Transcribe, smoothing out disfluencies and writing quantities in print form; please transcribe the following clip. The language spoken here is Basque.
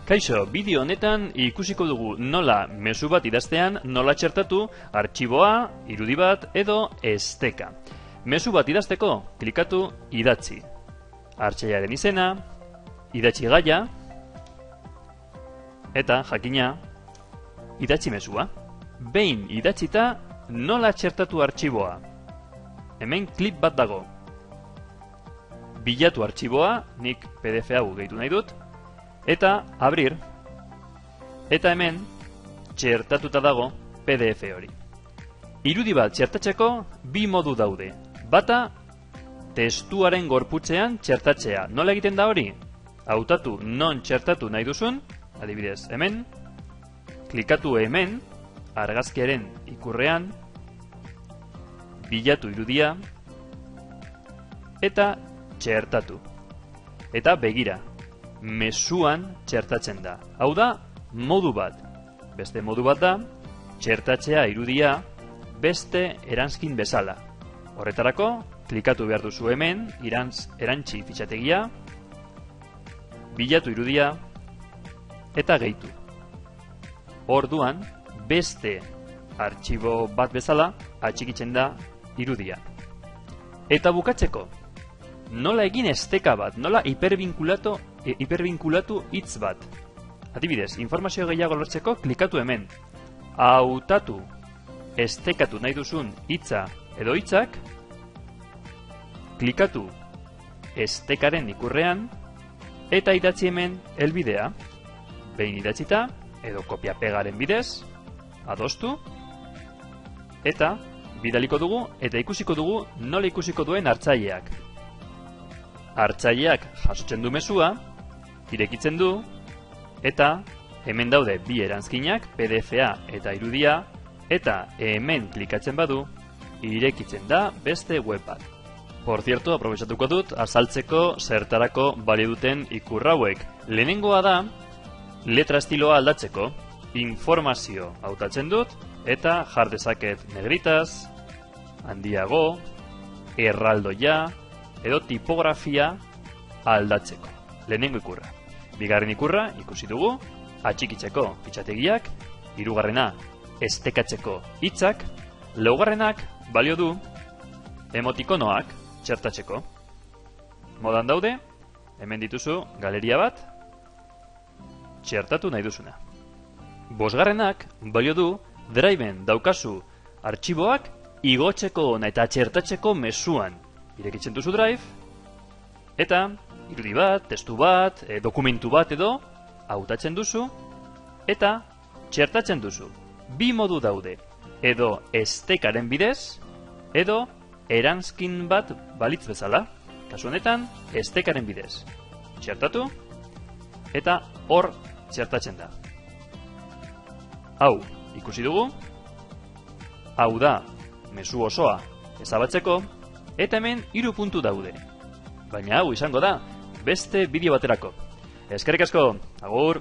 Kaixo, bideo honetan ikusiko dugu nola mezu bat idaztean nola txertatu artxiboa, irudi bat edo esteka. Mezu bat idazteko, klikatu idatzi. Artxaiaren izena, idatzi gaia, eta jakina, idatzi mezua. Behin idatzita nola txertatu artxiboa. Hemen klip bat dago. Bilatu artxiboa, nik PDF hau gehitu nahi dut. Eta abrir, eta hemen txertatuta dago PDF hori. Irudi bat txertatzeko bi modu daude. Bata, testuaren gorputzean txertatzea. Nola egiten da hori? Hautatu non txertatu nahi duzun, adibidez hemen, klikatu hemen, argazkiaren ikurrean, bilatu irudia, eta txertatu. Eta begira. Mezuan txertatzen da. Hau da, modu bat. Beste modu bat da, txertatzea irudia beste eranskin bezala. Horretarako, klikatu behar duzu hemen, erantzi fitxategia, bilatu irudia, eta gehitu. Orduan, beste artxibo bat bezala, atxikitzen da irudia. Eta bukatzeko, nola egin esteka bat, nola hipervinkulatu hitz bat. Adibidez, informazio gehiago lortzeko klikatu hemen. Hautatu, estekatu nahi duzun hitza edo hitzak, klikatu estekaren ikurrean, eta idatzi hemen helbidea. Behin idatzita, edo kopia-pegaren bidez, adostu, eta bidaliko dugu, eta ikusiko dugu nola ikusiko duen hartzaileak. Hartzaileak jasotzen du mezua, irekitzen du, eta hemen daude bi eranskinak, PDF-a eta irudia, eta hemen klikatzen badu, irekitzen da beste web bat. Por cierto, aprobetxatuko dut, azaltzeko zertarako balio duten ikur hauek. Lehenengoa da, letra estiloa aldatzeko, informazio hautatzen dut, eta jar dezaket negritaz, handiago, erraldoia, edo tipografia aldatzeko. Lehenengo ikurra. Bigarren ikurra ikusi dugu, atxikitzeko fitxategiak, hirugarrena estekatzeko hitzak, laugarrenak balio du emotikonoak txertatzeko. Modan daude, hemen dituzu galeria bat, txertatu nahi duzuna. Bosgarrenak balio du driven daukazu artxiboak igotzeko eta txertatzeko mezuan. Irekitzen duzu drive, eta irudi bat, testu bat, dokumentu bat edo hautatzen duzu, eta txertatzen duzu. Bi modu daude, edo estekaren bidez, edo eranskin bat balitz bezala. Kasu honetan, estekaren bidez. Txertatu, eta hor txertatzen da. Hau ikusi dugu, hau da mezu osoa ezabatzeko, eta hemen 3 puntu daude. Baina hau izango da beste bideo baterako. Eskerrik asko, agur!